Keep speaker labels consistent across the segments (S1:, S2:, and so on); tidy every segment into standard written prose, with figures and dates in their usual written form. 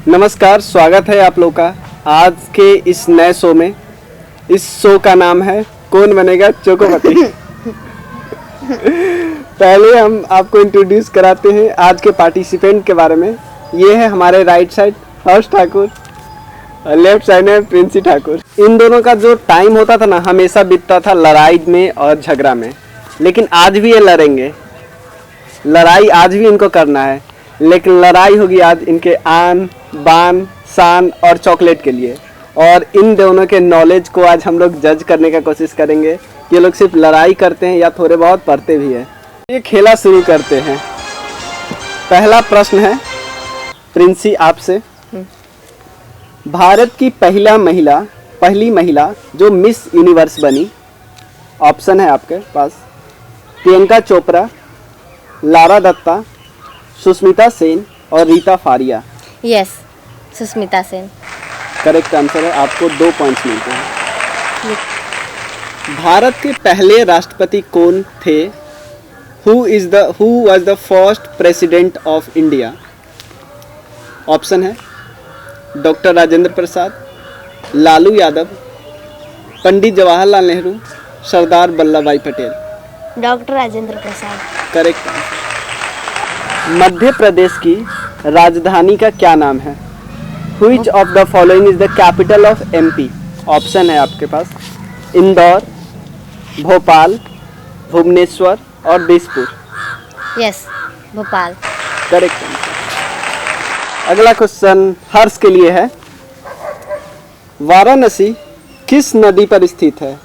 S1: नमस्कार, स्वागत है आप लोग का आज के इस नए शो में। इस शो का नाम है कौन बनेगा चोकोपति। पहले हम आपको इंट्रोड्यूस कराते हैं आज के पार्टिसिपेंट के बारे में। ये है हमारे राइट साइड हर्ष ठाकुर और लेफ्ट साइड में प्रिंसी ठाकुर। इन दोनों का जो टाइम होता था ना, हमेशा बीतता था लड़ाई में और झगड़ा में। लेकिन आज भी ये लड़ेंगे, लड़ाई आज भी इनको करना है, लेकिन लड़ाई होगी आज इनके आन बान शान और चॉकलेट के लिए। और इन दोनों के नॉलेज को आज हम लोग जज करने का कोशिश करेंगे कि ये लोग सिर्फ लड़ाई करते हैं या थोड़े बहुत पढ़ते भी हैं। ये खेला शुरू करते हैं। पहला प्रश्न है प्रिंसी आपसे। भारत की पहली महिला जो मिस यूनिवर्स बनी, ऑप्शन है आपके पास प्रियंका चोपड़ा, लारा दत्ता, सुष्मिता सेन और Reita Faria.
S2: Yes, Sushmita Sen.
S1: Correct answer है, आपको 2 पॉइंट्स मिलते हैं। भारत के पहले राष्ट्रपति कौन थे? Who was the first president of India? Option है doctor Rajendra Prasad, Lalu Yadav, Pandit Jawaharlal Nehru, Sardar Vallabh Bhai Patel.
S2: Doctor Rajendra Prasad.
S1: Correct answer. Madhya Pradesh की राजधानी का क्या नाम है? Which of the following is the capital of MP? Option है आपके पास इंदौर, भोपाल, भुवनेश्वर और Dispur.
S2: Yes, Bhopal.
S1: Correct answer. अगला क्वेश्चन हर्ष के लिए है। वाराणसी किस नदी पर स्थित है?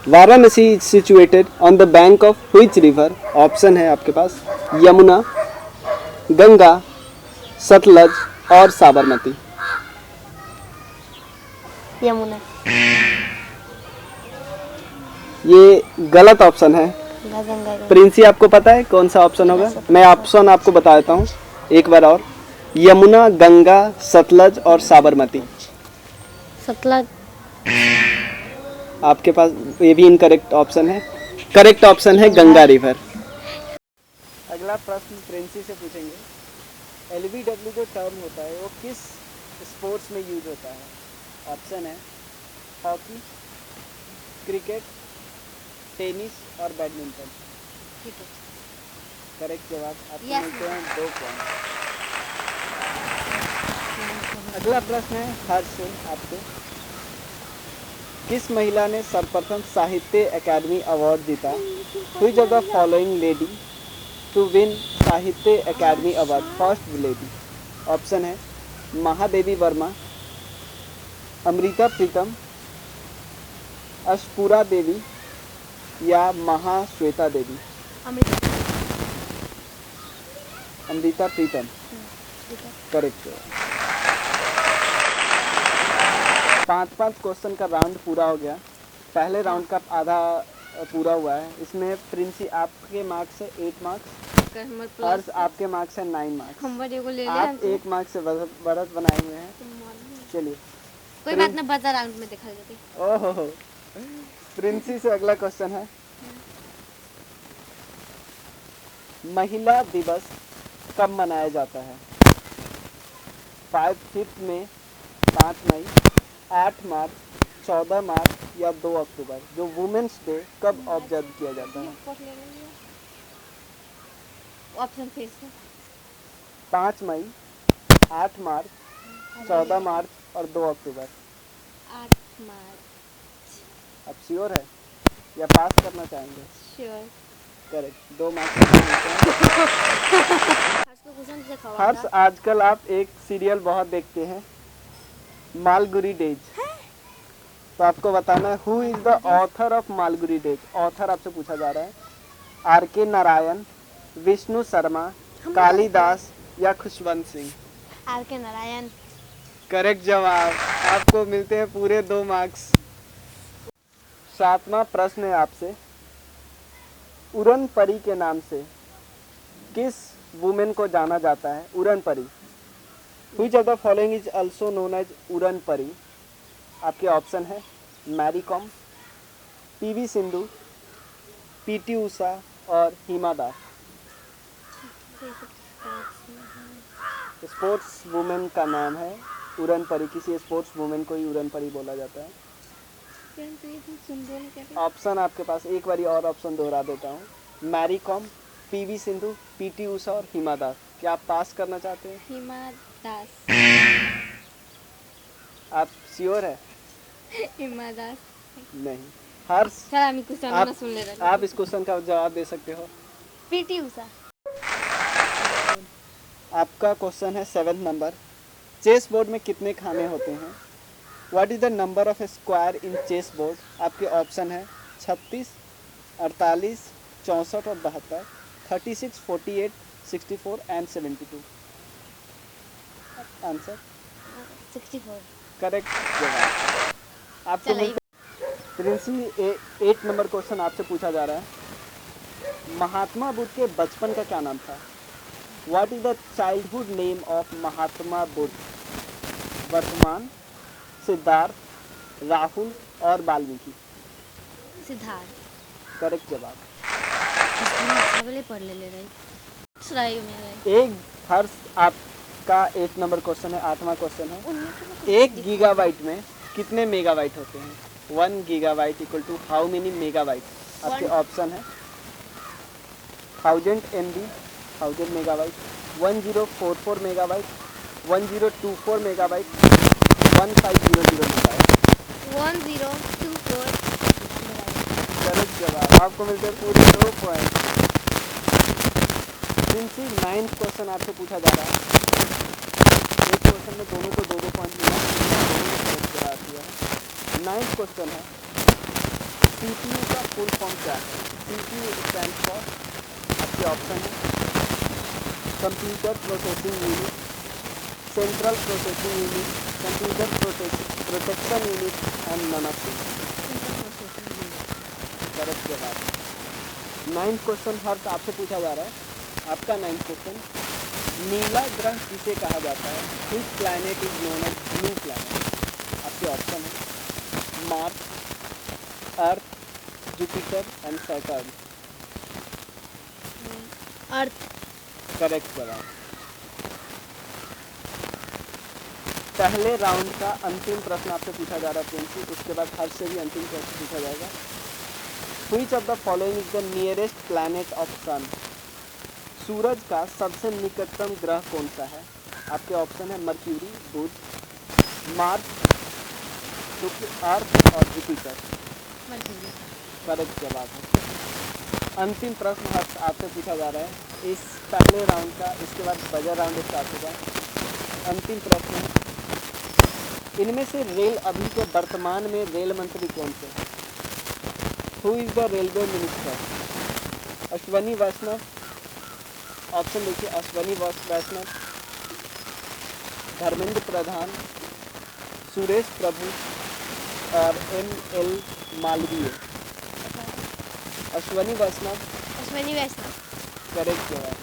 S1: Varanasi is situated on the bank of which river? Option है आपके पास यमुना, गंगा, सतलज और साबरमती।
S2: यमुना।
S1: ये गलत ऑप्शन है।
S2: गंगा।
S1: प्रिंसी आपको पता है कौन सा ऑप्शन होगा? मैं ऑप्शन आपको बता देता हूँ एक बार और। यमुना, गंगा, सतलज और साबरमती।
S2: सतलज।
S1: आपके पास ये भी इनकरेक्ट ऑप्शन है। करेक्ट ऑप्शन है गंगा रिवर। अगला प्रश्न प्रिंसी से पूछेंगे। LBW जो टर्म होता है वो किस स्पोर्ट्स में यूज होता है? ऑप्शन है हॉकी, क्रिकेट, टेनिस और बैडमिंटन। करेक्ट जवाब, आपको मिलते हैं 2 पॉइंट। अगला प्रश्न है हर्ष से आपसे। किस महिला ने सर्वप्रथम साहित्य अकादमी अवार्ड जीता? Which of the following lady to win साहित्य अकादमी अवार्ड? First lady. ऑप्शन है महादेवी वर्मा, अमृता प्रीतम, अशपुरा देवी या महाश्वेता देवी। अमृता प्रीतम। करेक्ट। 5-5 क्वेश्चन का राउंड पूरा हो गया। पहले राउंड का आधा पूरा हुआ है। इसमें प्रिंसी आपके मार्क्स है 8 मार्क्स, हर्ष आपके मार्क्स है 9 मार्क्स। आप 1 मार्क से बढ़त बनाए हुए हैं। चलिए
S2: कोई बात ना, बचा राउंड में दिखा देती।
S1: ओहो। प्रिंसी से अगला क्वेश्चन है। महिला दिवस कब मनाया जाता है? 5 में 5 मई, 8 मार्च, 14 मार्च या 2 अक्टूबर? जो वुमेन्स डे कब ऑब्जर्व किया जाता है?
S2: ऑप्शन फिर से।
S1: 5 मई, 8 मार्च, 14 मार्च और 2 अक्टूबर।
S2: 8 मार्च।
S1: अब श्योर है या पास करना चाहेंगे?
S2: Sure.
S1: Correct, 2 marks.
S2: Harsh
S1: Harsh, आजकल आप एक सीरियल बहुत देखते हैं, मालगुडी डेज। तो आपको बताना है who is the author of Malgudi days. Author आपसे पूछा जा रहा है RK नारायण, विष्णु शर्मा, कालिदास या खुशवंत सिंह।
S2: RK नारायण।
S1: करेक्ट जवाब, आपको मिलते हैं पूरे 2 मार्क्स। 7वां प्रश्न है आपसे। उड़न परी के नाम से किस वुमेन को जाना जाता है? उड़न परी। Which of the following is also known as उड़न परी? आपके ऑप्शन है मैरी कॉम, PV सिंधु, PT उषा और हिमा दास। स्पोर्ट्स वुमेन का नाम है उड़न परी, किसी स्पोर्ट्स वुमेन को ही उड़न परी बोला जाता है।
S2: तो ये तुम सुन दो ना क्या?
S1: ऑप्शन आपके पास एक बारी और ऑप्शन दोहरा देता हूँ, मैरी कॉम, पीवी सिंधु, पीटी उषा और हिमा दास। क्या आप पास करना चाहते हैं?
S2: हिमा दास।
S1: आप श्योर है?
S2: हिमा दास।
S1: नहीं। हर्ष,
S2: चल हम क्वेश्चन ना सुन ले रहे।
S1: आप इस क्वेश्चन का जवाब दे सकते हो।
S2: पीटी उषा।
S1: आपका क्वेश्चन है 7 नंबर, चेस बोर्ड में कितने खाने होते हैं? What is the number of square in chess board? आपके ऑप्शन है 36, 48, 64 और 72, 36, 48, 64 एंड 72। आंसर
S2: 64।
S1: करेक्ट जवाब। आपको
S2: चल
S1: प्रिंसी 8 नंबर क्वेश्चन आपसे पूछा जा रहा है, महात्मा बुद्ध के बचपन का क्या नाम था? What is the childhood name of Mahatma Buddha? Vardhaman, Siddhartha, Rahul और वाल्मीकि।
S2: सिद्धार्थ।
S1: करेक्ट जवाब।
S2: सबले पढ़ ले रही सराय में
S1: एक हर्ष, आपका 8 नंबर क्वेश्चन है, 8वां क्वेश्चन है, 1 गीगाबाइट में कितने मेगाबाइट होते हैं? 1 gigabyte equal to how many megabyte? आपके ऑप्शन है 1000 MB, 1000 megabyte, 1044 megabyte, 1024 megabyte, 1500 megabyte.
S2: 1024।
S1: Correct जवाब। आपको मिलते हैं पूरे 2 पॉइंट। प्रिंसी 9th क्वेश्चन आपसे पूछा जा रहा है, एक क्वेश्चन में दोनों को 2-2 पॉइंट मिला, दोनों ने करेक्ट जवाब दिया है। 9th क्वेश्चन है, CPU का फुल फॉर्म क्या है? CPU स्टैंड फॉर, आपके ऑप्शन है computer processing unit, central processing unit, computer protection unit and none of this. Correct जवाब। 9th क्वेश्चन हर्ष आपसे पूछा जा रहा है, आपका 9th क्वेश्चन, नीला ग्रह किसे कहा जाता है? Which planet is known as blue planet? आपके ऑप्शन है Mars, Earth, Jupiter and Saturn.
S2: Earth.
S1: Correct जवाब। पहले राउंड का अंतिम प्रश्न आपसे पूछा जा रहा है प्रिंसी, उसके बाद हर्ष से भी अंतिम प्रश्न पूछा जाएगा। Which of the following is the nearest planet of sun? सूरज का सबसे निकटतम ग्रह कौन सा है? आपके ऑप्शन है मर्क्यूरी, बुध, मार्स, अर्थ और जुपिटर। करेक्ट जवाब है। अंतिम प्रश्न हर्ष आपसे पूछा जा रहा है इस पहले राउंड का, इसके बाद बजर राउंड स्टार्ट होगा। अंतिम प्रश्न है, इनमें से रेल अभी के वर्तमान में रेल मंत्री कौन से? Who is the railway minister? Ashwini Vaishnaw, option देखिए अश्वनी वैष्णव, धर्मेंद्र प्रधान, सुरेश प्रभु और ML मालवीय। अश्वनी वैष्णव।
S2: अश्विनी वैष्णव।
S1: करेक्ट जवाब।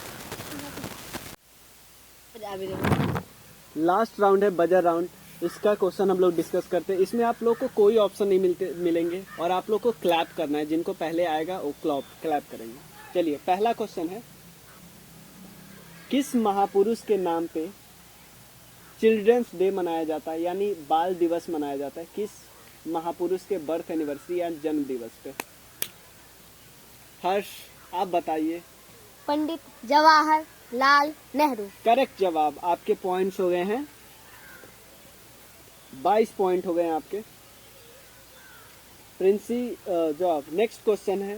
S1: लास्ट राउंड है बजर राउंड, इसका क्वेश्चन हम लोग डिस्कस करते हैं। इसमें आप लोग को कोई ऑप्शन नहीं मिलेंगे और आप लोग को क्लैप करना है, जिनको पहले आएगा वो क्लैप करेंगे। चलिए पहला क्वेश्चन है, किस महापुरुष के नाम पे चिल्ड्रंस डे मनाया जाता है, यानी बाल दिवस मनाया जाता है? किस महापुरुष के बर्थ एनिवर्सरी या जन्म दिवस पे? हर्ष आप बताइए।
S2: पंडित जवाहरलाल नेहरू।
S1: करेक्ट जवाब। आपके पॉइंट्स हो गए हैं 22 पॉइंट हो गए हैं आपके। प्रिंसी जवाब। नेक्स्ट क्वेश्चन है,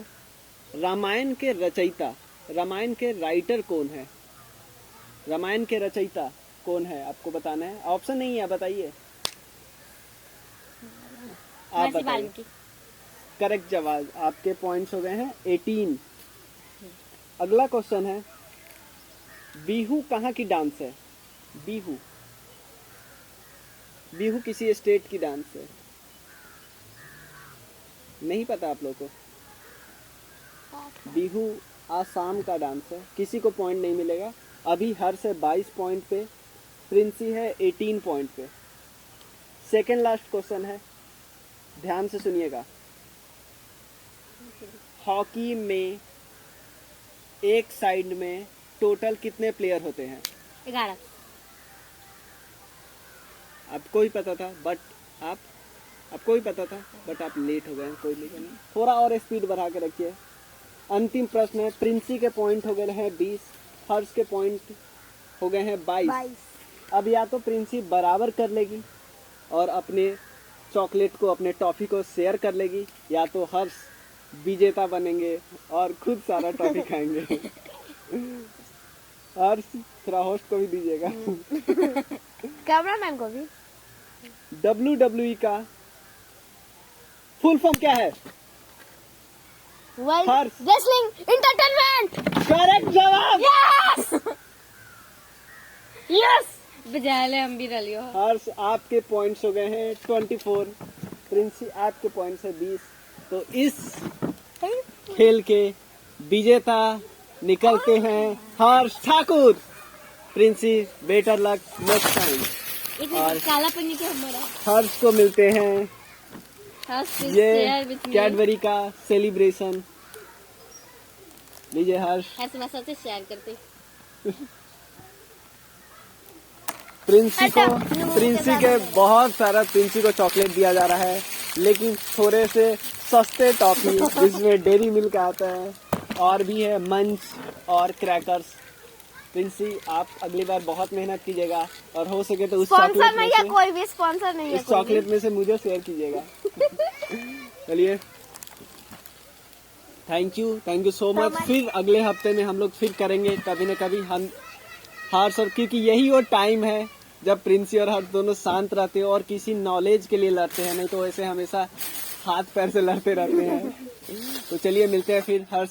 S1: रामायण के रचयिता, रामायण के राइटर कौन है? रामायण के रचयिता कौन है आपको बताना है, ऑप्शन नहीं है, बताइए। आप बताइए। करेक्ट जवाब। आपके पॉइंट्स हो गए हैं 18। अगला क्वेश्चन है, बिहू कहाँ की डांस है? बिहू, बिहू किसी स्टेट की डांस है? नहीं पता आप लोग को? बिहू आसाम का डांस है। किसी को पॉइंट नहीं मिलेगा। अभी हर से 22 पॉइंट पे, प्रिंसी है 18 पॉइंट पे। सेकेंड लास्ट क्वेश्चन है, ध्यान से सुनिएगा। हॉकी में एक साइड में टोटल कितने प्लेयर होते हैं?
S2: 11।
S1: आपको ही पता था बट आपको ही पता था बट आप लेट हो गए। कोई नहीं, थोड़ा और स्पीड बढ़ा के रखिए। अंतिम प्रश्न है, प्रिंसी के पॉइंट हो गए हैं 20, हर्ष के पॉइंट हो गए हैं 22। अब या तो प्रिंसी बराबर कर लेगी और अपने चॉकलेट को, अपने टॉफी को शेयर कर लेगी, या तो हर्ष विजेता बनेंगे और खुद सारा टॉफी खाएंगे। हर्ष थोड़ा होस्ट को भी दीजिएगा।
S2: कैमरामैन को भी।
S1: WWE का फुल फॉर्म क्या है?
S2: World
S1: Harsh.
S2: Wrestling entertainment.
S1: Correct जवाब।
S2: यस यस, बजा ले हम भी रलियो।
S1: हर्ष आपके पॉइंट्स हो गए हैं 24, प्रिंसी आपके पॉइंट्स है 20। तो इस खेल के विजेता निकलते हैं Harsh Thakur. Princy better luck next time. और
S2: काला पन्नी के हमारा
S1: हर्ष को मिलते हैं ये कैडबरी का सेलिब्रेशन। लीजिए हर्ष।
S2: ऐसे मैं सबसे शेयर करती।
S1: प्रिंसी के बहुत सारा प्रिंसी को चॉकलेट दिया जा रहा है, लेकिन थोड़े से सस्ते टॉफी जिसमें डेरी मिल्क आता है और भी है मंच और क्रैकर्स। प्रिंसी आप अगली बार बहुत मेहनत कीजिएगा और हो सके तो उस चॉकलेट में से
S2: कोई भी स्पॉन्सर नहीं है,
S1: इस चॉकलेट में से मुझे शेयर कीजिएगा। चलिए, थैंक यू सो मच। फिर अगले हफ्ते में हम लोग फिर करेंगे कभी न कभी हम हर्ष और, क्योंकि यही वो टाइम है जब प्रिंसी और हर्ष दोनों शांत रहते हैं और किसी नॉलेज के लिए लड़ते हैं, नहीं तो ऐसे हमेशा हाथ पैर से लड़ते रहते हैं। तो चलिए मिलते हैं फिर हर्ष